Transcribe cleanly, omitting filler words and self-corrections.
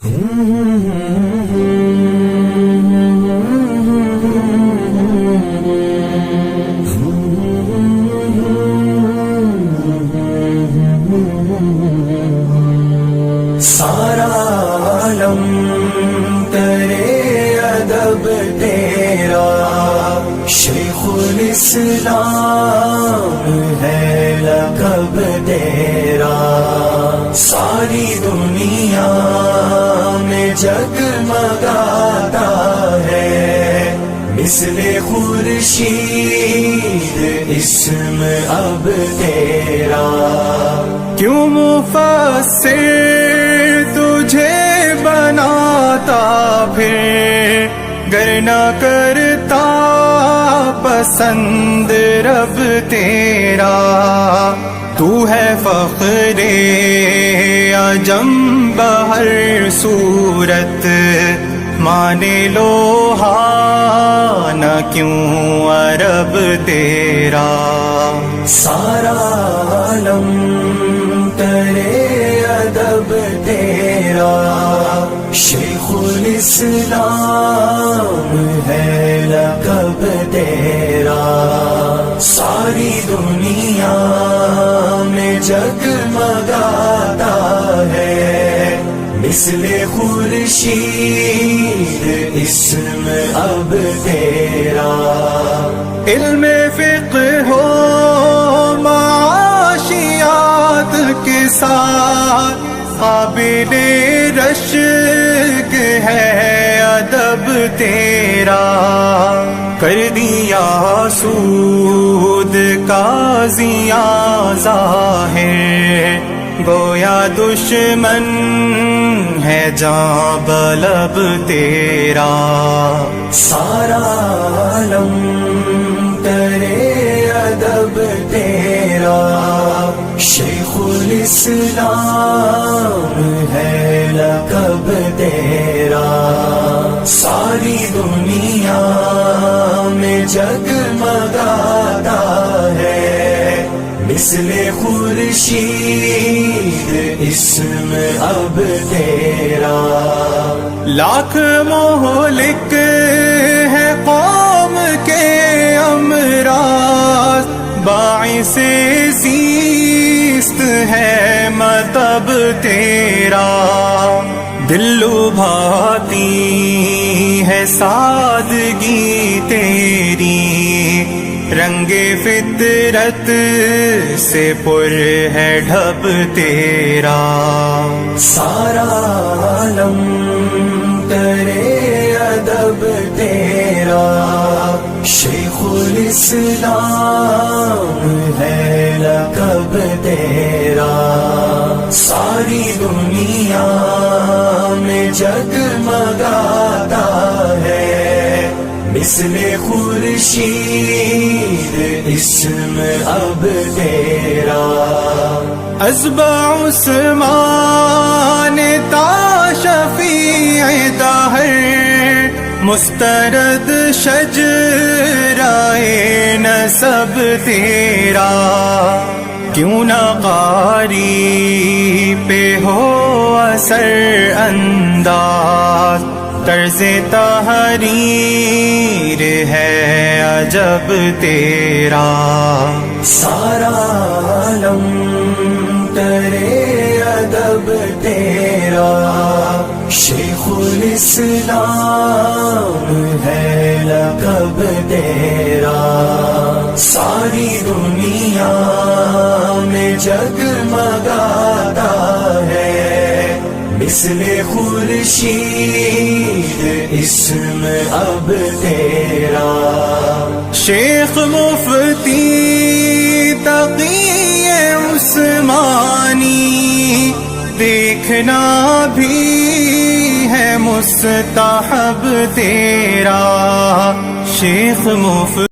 سارا عالم کرے ادب تیرا، شیخ الاسلام ہے لقب تیرا، ساری دنیا میں جگمگاتا ہے مثل خورشید اسم اب تیرا۔ کیوں مفسر تجھے بناتا پھر گر نہ کرتا پسند رب تیرا؟ تو ہے فخر عجم بہر صورت، مانے لوہا نہ کیوں عرب تیرا؟ سارا عالم کرے ادب تیرا، شیخ الاسلام ہے لقب تیرا، ساری دنیا میں جگمگاتا ہے مثل خورشید اسم اب تیرا۔ علم فقہ ہو معاشیات کے ساتھ قابل رشک ہے ادب تیرا، کر دیا سود قاضیاں ظاہر، گویا دشمن ہے جاں بلب تیرا۔ سارا عالم کرے ادب تیرا، شیخ الاسلام ہے لقب تیرا، ساری دنیا میں جگمگاتا ہے مثل خورشید اسم اب تیرا۔ لاکھ مہلک ہے قوم کے امراض، باعث زیست ہے مطب تیرا، دل لبھاتی ہے سادگی تیری، رنگ فطرت سے پر ہے ڈھب تیرا۔ سارا عالم کرے ادب تیرا، شیخ الاسلام ہے لقب تیرا، ساری دنیا میں جگمگاتا ہے مثل خورشید اسم اب تیرا۔ ازبع عثمان تا شفیع دہر، مسترد شجرائے نسب تیرا، کیوں نہ قاری پہ ہو اثر انداز، طرز تحریر ہے عجب تیرا۔ سارا عالم کرے ادب تیرا، شیخ الاسلام ہے لقب تیرا، ساری دنیا میں جگمگاتا ہے مثل خورشید اسم اب تیرا۔ شیخ مفتی تقی عثمانی، دیکھنا بھی ہے مستحب تیرا، شیخ مفتی